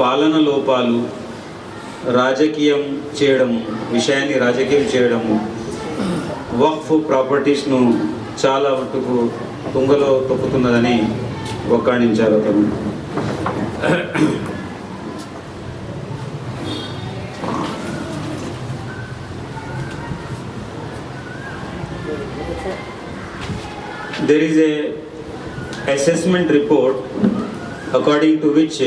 పాలన లోపాలు, రాజకీయం చేయడము, విషయాన్ని రాజకీయం చేయడము, వక్ఫ్ ప్రాపర్టీస్ను చాలా మటుకు తుంగలో తొక్కుతున్నదని వక్కాణించారు అతను. There is a assessment report according to which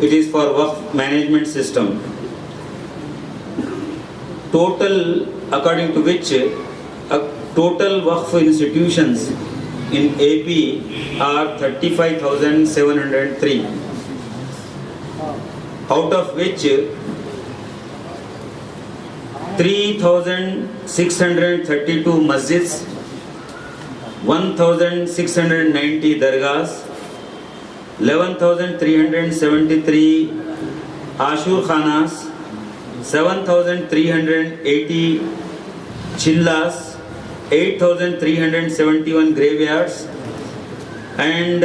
it is for Waqf management system. Total, according to which total Waqf institutions in AP are 35,703, out of which 3,632 masjids, 1,690 dargahs, 11,373 ashur khanas, 7,380 chillas, 8,371 graveyards, and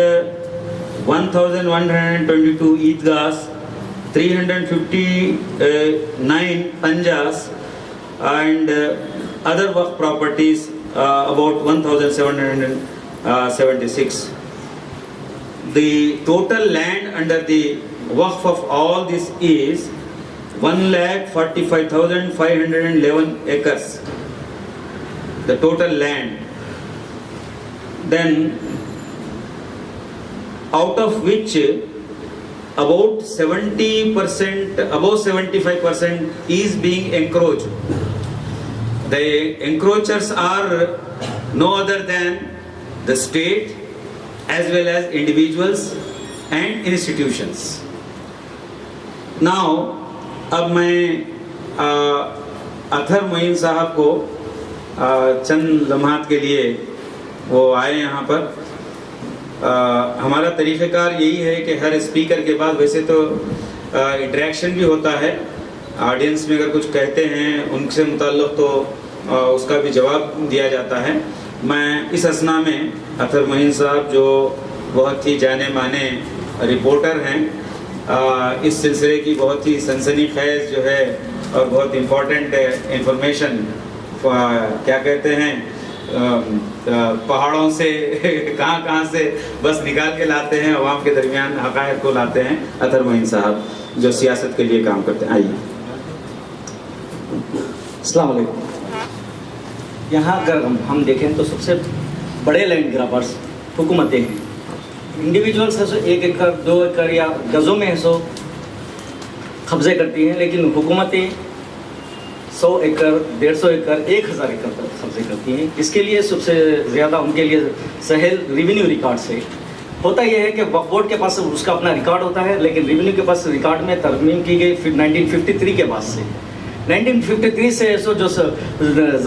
1,122 eidgahs, 359 panjas, and other waqf properties about 1,776. The total land under the waqf of all this is 1,45,511 acres, the total land. Then out of which about 70%, above 75% is being encroached. The encroachers are no other than the state as well as individuals and institutions. Now, अब मैं अथर मोइन साहब को चंद लम्हात के लिए वो आए यहाँ पर. हमारा तरीक़ेकार यही है कि हर स्पीकर के बाद वैसे तो इंटरेक्शन भी होता है, ऑडियंस में अगर कुछ कहते हैं उनसे मुताल्लिक़ तो उसका भी जवाब दिया जाता है. मैं इस असना में अथर मोइन साहब जो बहुत ही जाने माने रिपोर्टर हैं, इस सिलसिले की बहुत ही सनसनीखेज़ जो है और बहुत इम्पोर्टेंट इंफॉर्मेशन क्या कहते हैं पहाड़ों से कहाँ से बस निकाल के लाते हैं, अवाम के दरमियान हक़ाइक़ को लाते हैं. अथर मोइन साहब जो सियासत के लिए काम करते हैं, आइए. अस्सलाम वालेकुम. यहाँ अगर हम देखें तो सबसे बड़े लैंड ग्राबर्स हुकूमतें हैं. इंडिविजुअल्स है सो 1 एकड़ 2 एकड़ या गज़ों में है सो कब्ज़े करती हैं, लेकिन हुकूमतें 100 एकड़ 150 एकड़ 1000 एकड़ तक कब्जे करती हैं. इसके लिए सबसे ज़्यादा उनके लिए सहल रेवेन्यू रिकॉर्ड से होता यह है कि वक्फ बोर्ड के पास उसका अपना रिकॉर्ड होता है, लेकिन रेवेन्यू के पास रिकॉर्ड में तरमीम की गई 1953 के बाद से. 1953 से जो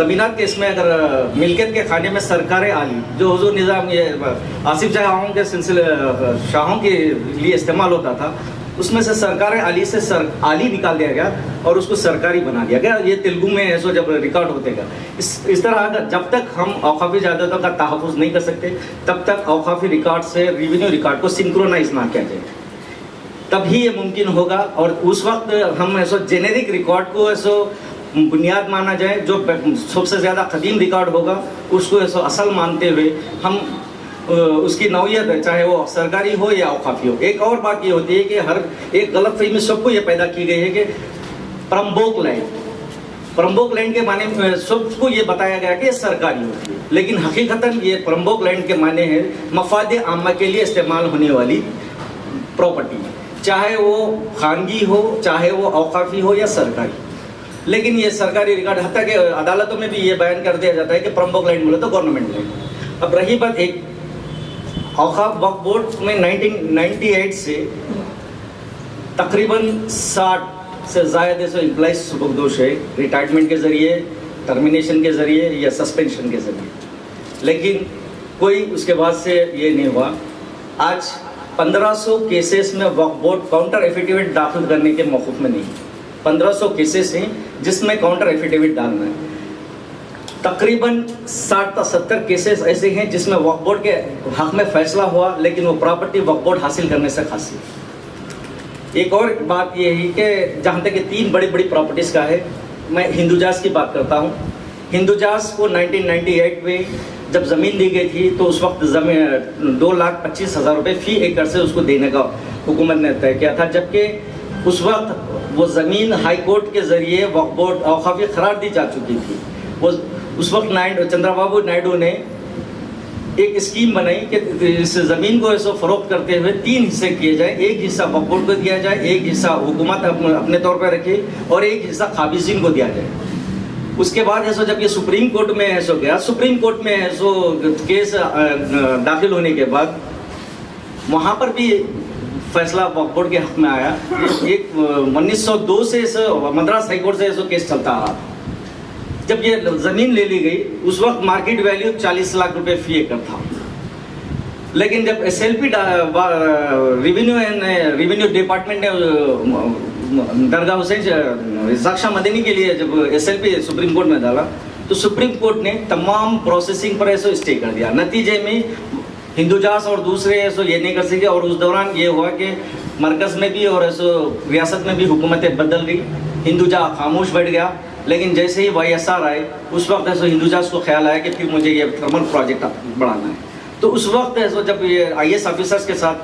ज़मीनात के इसमें अगर मिल्कियत के खाने में सरकार आली जो हुजूर निज़ाम ये आसिफ शाहों के सिलसिले शाहों के लिए इस्तेमाल होता था, उसमें से सरकार आली से आली निकाल दिया गया और उसको सरकारी बना दिया गया. ये तेलुगु में ऐसो जब रिकॉर्ड होते गया. इस तरह जब तक हम औकाफ़ी जायदादों का तहफ़्फ़ुज़ नहीं कर सकते तब तक औकाफ़ी रिकॉर्ड से रेवेन्यू रिकॉर्ड को सिंक्रोनाइज ना किया जाए तभी ये मुमकिन होगा. और उस वक्त हम ऐसो जेनेरिक रिकॉर्ड को ऐसो बुनियाद माना जाए, जो सबसे ज़्यादा कदीम रिकॉर्ड होगा उसको ऐसो असल मानते हुए हम उसकी नौयत है, चाहे वो सरकारी हो या औकाफ़ी हो. एक और बात ये होती है कि हर एक गलत फहमी सबको ये पैदा की गई है कि प्रम्बोक लैंड के माने सबको ये बताया गया कि ये सरकारी होती है, लेकिन हकीकतन ये प्रम्बोक लैंड के माने हैं मफाद आमा के लिए इस्तेमाल होने वाली प्रॉपर्टी, चाहे वो खानगी हो, चाहे वो औकाफ़ी हो या सरकारी. लेकिन ये सरकारी रिकॉर्ड हत्या के अदालतों में भी ये बयान कर दिया जाता है कि प्रम्बोक लैंड बोले तो गवर्नमेंट लैंड. अब रही बात एक औकाफ वक्फ बोर्ड में 1998 से तकरीबन 60 से ज़ायद ऐसे एम्प्लॉइज सुबकदोश है, रिटायरमेंट के ज़रिए, टर्मिनेशन के ज़रिए या सस्पेंशन के ज़रिए, लेकिन कोई उसके बाद से ये नहीं हुआ. आज 1500 केसेस में वक्फ बोर्ड काउंटर एफिडेविट दाखिल करने के मौक़ूफ़ में नहीं. 1500 केसेस हैं जिसमें काउंटर एफिडेविट डालना है. तकरीबन 60 تا 70 केसेस ऐसे हैं जिसमें वक्फ बोर्ड के हक में फैसला हुआ, लेकिन वो प्रॉपर्टी वक्फ बोर्ड हासिल करने से खासी। एक और बात ये है कि जहाँ तक ये 3 बड़ी बड़ी प्रॉपर्टीज़ का है, मैं हिंदुजाज की बात करता हूँ। हिंदुजाज को 1998 में जब ज़मीन दी गई थी तो उस वक्त ज़मीन 2,25,000 रुपये फ़ी एकड़ से उसको देने का हुकूमत ने तय किया था, जबकि उस वक्त वो ज़मीन हाई कोर्ट के ज़रिए वक्फ बोर्ड औक़ाफ़ी करार दी जा चुकी थी। वो उस वक्त चंद्रबाबू नायडू ने एक स्कीम बनाई कि इस ज़मीन को ऐसा फ़रोख्त करते हुए 3 हिस्से किए जाए, एक हिस्सा वक्फ बोर्ड को दिया जाए, एक हिस्सा हुकूमत अपने तौर पर रखे और एक हिस्सा काबिज़ीन को दिया जाए। उसके बाद ऐसा जब ये सुप्रीम कोर्ट में ऐसा गया, सुप्रीम कोर्ट में ऐसा केस दाखिल होने के बाद वहाँ पर भी फैसला वक्फ बोर्ड के हक़ में आया। एक 1902 से मद्रास हाई कोर्ट से ऐसा केस चलता आ रहा था। जब ये ज़मीन ले ली गई उस वक्त मार्केट वैल्यू 40 लाख रुपए फ़ी एकड़ था, लेकिन जब SLP रेवेन्यू डिपार्टमेंट ने दरगाह हुसैन साक्षा मदनी के लिए जब SLP सुप्रीम कोर्ट में डाला तो सुप्रीम कोर्ट ने तमाम प्रोसेसिंग पर ऐसा स्टे कर दिया। नतीजे में हिंदुजास और दूसरे ऐसा ये नहीं कर सके और उस दौरान ये हुआ कि मरकज़ में भी और ऐसा रियासत में भी हुकूमतें बदल गई, हिंदुजा खामोश बैठ गया। लेकिन जैसे ही YSR आए उस वक्त ऐसा हिंदुजास को ख्याल आया कि फिर मुझे ये थर्मल प्रोजेक्ट बढ़ाना है। तो उस वक्त ऐसा जब ये IAS ऑफिसर्स के साथ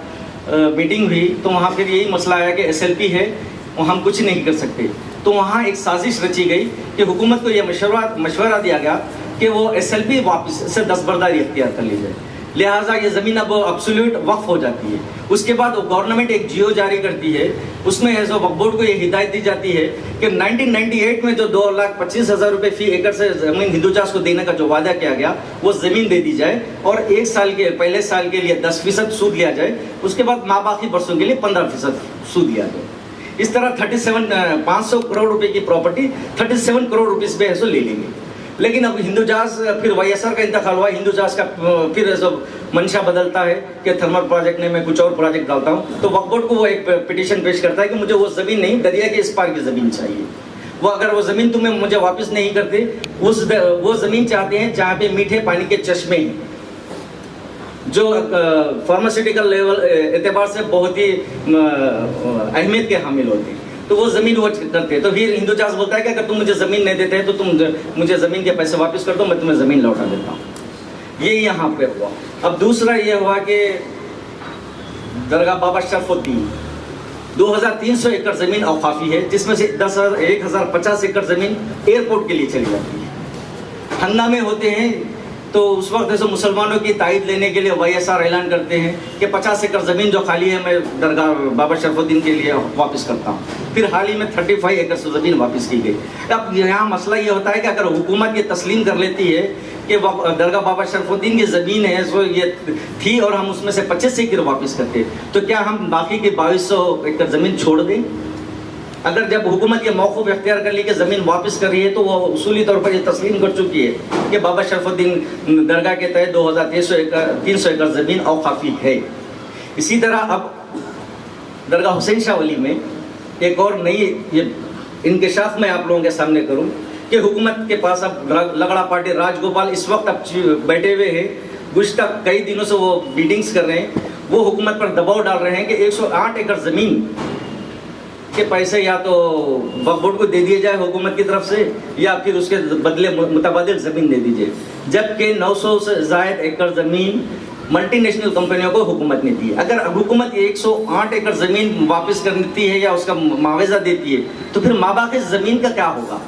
मीटिंग हुई तो वहाँ फिर यही मसला आया कि SLP है और हम कुछ नहीं कर सकते। तो वहाँ एक साजिश रची गई कि हुकूमत को ये मशवरा दिया गया कि वो SLP वापस से दस्तबरदारी इख्तियार कर ली जाए, लिहाजा ये ज़मीन अब अब्सोल्यूट वक्फ हो जाती है। उसके बाद गवर्नमेंट एक जियो जारी करती है, उसमें ऐसा वक्फ बोर्ड को ये हिदायत दी जाती है कि 1998 में जो 2,25,000 रुपये फ़ी एकड़ से ज़मीन हिंदुजास को देने का जो वादा किया गया वो ज़मीन दे दी जाए और 1 साल के पहले साल के लिए 10% सूद लिया जाए, उसके बाद माबाकी बरसों के लिए 15% सूद लिया जाए। इस तरह 500 करोड़ रुपए की प्रॉपर्टी 37 करोड़ रुपीस पे ऐसा ले लेंगे। लेकिन अब हिंदुजास फिर YSR का इंतकाल हुआ, हिंदुजास का फिर ऐसा मंशा बदलता है कि थर्मल प्रोजेक्ट ने मैं कुछ और प्रोजेक्ट डालता हूँ, तो वक्फ बोर्ड को वो एक पिटीशन पेश करता है कि मुझे वो ज़मीन नहीं, दरिया के इस पार की ज़मीन चाहिए। वो अगर वो ज़मीन तुम्हें मुझे वापस नहीं करते, वो ज़मीन चाहते हैं जहाँ पे मीठे पानी के चश्मे हैं, जो फार्मास्यूटिकल लेवल एतबार से बहुत ही अहमियत के हामिल होते हैं, तो वो ज़मीन वो करते हैं। तो फिर हिंदुजास बोलता है कि अगर तुम मुझे ज़मीन नहीं देते हैं तो तुम मुझे ज़मीन के पैसे वापस कर दो, मैं तुम्हें ज़मीन लौटा देता हूँ। ये यहाँ पे हुआ। अब दूसरा ये हुआ कि दरगाह बाबा शरफुद्दीन 2300 एकड़ ज़मीन औकाफ़ी है, जिसमें से 1050 एकड़ ज़मीन एयरपोर्ट के लिए चली जाती है। हंगामे होते हैं तो उस वक्त ऐसे मुसलमानों की तायद लेने के लिए YSR ऐलान करते हैं कि 50 एकड़ ज़मीन जो खाली है मैं दरगाह बाबा शरफुद्दीन के लिए वापस करता हूँ। फिर हाल ही में 35 एकड़ से ज़मीन वापस की गई। अब यहाँ मसला ये होता है कि अगर हुकूमत ये तस्लीम कर लेती है कि दरगाह बाबा शरफुद्दीन की ज़मीन है सो ये थी और हम उसमें से 25 एकड़ वापस करते, तो क्या हम बाकी की 2200 एकड़ ज़मीन छोड़ दें? अगर जब हुकूमत ये मौक़ूफ़ इख्तियार कर ली कि ज़मीन वापस कर रही है तो वो उसूली तौर पर ये तस्लीम कर चुकी है कि बाबा शरफुद्दीन दरगाह के तहत 2300 एकड़ ज़मीन औकाफ़ी है। इसी तरह अब दरगाह हुसैन शाह वली में एक और नई ये इंकशाफ मैं आप लोगों के सामने करूं कि हुकूमत के पास अब लगड़ा पार्टी राजगोपाल इस वक्त अब बैठे हुए हैं, गुज़िश्ता कई दिनों से वो मीटिंग्स कर रहे हैं, वो हुकूमत पर दबाव डाल रहे हैं कि 108 एकड़ ज़मीन के पैसे या तो वक्फ बोर्ड को दे दिए जाए हुकूमत की तरफ से या फिर उसके बदले मुतबादिल ज़मीन दे दीजिए, जबकि 900 से ज़ायद एकड़ ज़मीन मल्टीनेशनल कंपनियों को हुकूमत ने दी। अगर हुकूमत 108 एकड़ ज़मीन वापस कर देती है या उसका मुआवजा देती है तो फिर माबाकी ज़मीन का क्या होगा?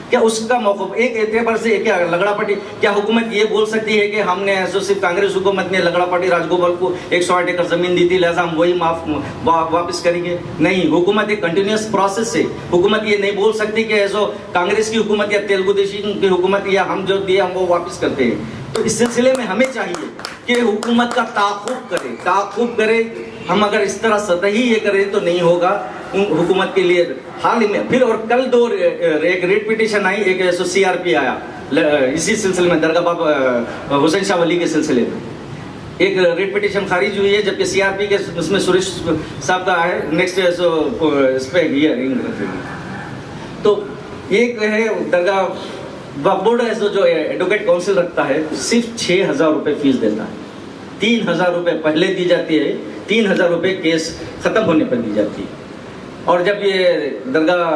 क्या उसका मौक़िफ़ एक एतबार से क्या लगड़ा पार्टी, क्या हुकूमत ये बोल सकती है कि हमने ऐसा सिर्फ कांग्रेस हुकूमत ने लगड़ा पार्टी राजगोपाल को 108 एकड़ ज़मीन दी थी लिहाजा हम वही वापस करेंगे? नहीं, हुकूमत एक कंटिन्यूस प्रोसेस है। हुकूमत ये नहीं बोल सकती कि ऐसा कांग्रेस की हुकूमत या तेलुगु देशम की हुकूमत या हम जो दिए हम वो वापस करते हैं। तो इस सिलसिले में हमें चाहिए कि हुकूमत का ताक़ुब करे। हम अगर इस तरह सतही ये करें तो नहीं होगा। हुकूमत के लिए हाल ही में फिर और कल एक रेट पिटीशन आई, एक CRP आया इसी सिलसिले में, दरगाह बाबा हुसैन शाह वली के सिलसिले में एक रेट पिटीशन खारिज हुई है, जबकि CRP के उसमें सुरेश साहब का है नेक्स्ट इस पर हियरिंग रखेगी। तो एक है दरगाह वक्फ बोर्ड है जो एडवोकेट काउंसिल रखता है सिर्फ 6,000 रुपये फीस देता है। 3,000 रुपये पहले दी जाती है, 3,000 रुपये केस ख़त्म होने पर दी जाती है। और जब ये दरगाह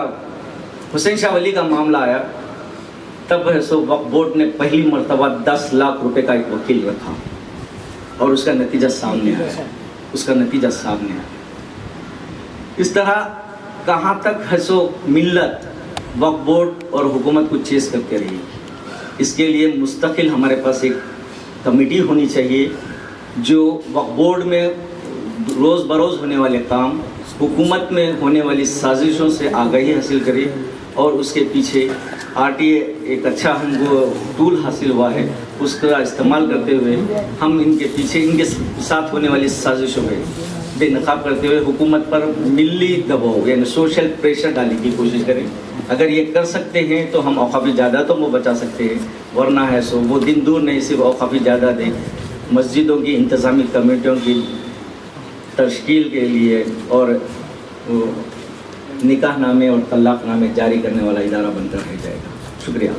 हुसैन शाह वली का मामला आया तब है सो वक्फ बोर्ड ने पहली मर्तबा 10 लाख रुपए का एक वकील रखा और उसका नतीजा सामने आया, इस तरह कहाँ तक है सो मिल्लत वक्फ बोर्ड और हुकूमत को चेस करते रही। इसके लिए मुस्तकिल हमारे पास एक कमेटी होनी चाहिए जो वक्फ बोर्ड में रोज़ बरोज़ होने वाले काम, हुकूमत में होने वाली साजिशों से आगाही हासिल करे और उसके पीछे RTA एक अच्छा हमको टूल हासिल हुआ है, उसका इस्तेमाल करते हुए हम इनके पीछे इनके साथ होने वाली साजिशों पे बेनकाब करते हुए हुकूमत पर मिली दबाव यानी सोशल प्रेशर डालने की कोशिश करें। अगर ये कर सकते हैं तो हम औकाफ़ी ज़्यादा तो वो बचा सकते हैं, वरना है सो वो दिन दूर नहीं सिर्फ औकाफ़ी ज़्यादा दें। मस्जिदों की इंतज़ामी कमेटियों की तश्कील के लिए और निकाह नामे और तलाक़ नामे जारी करने वाला इदारा बनकर रह जाएगा। शुक्रिया।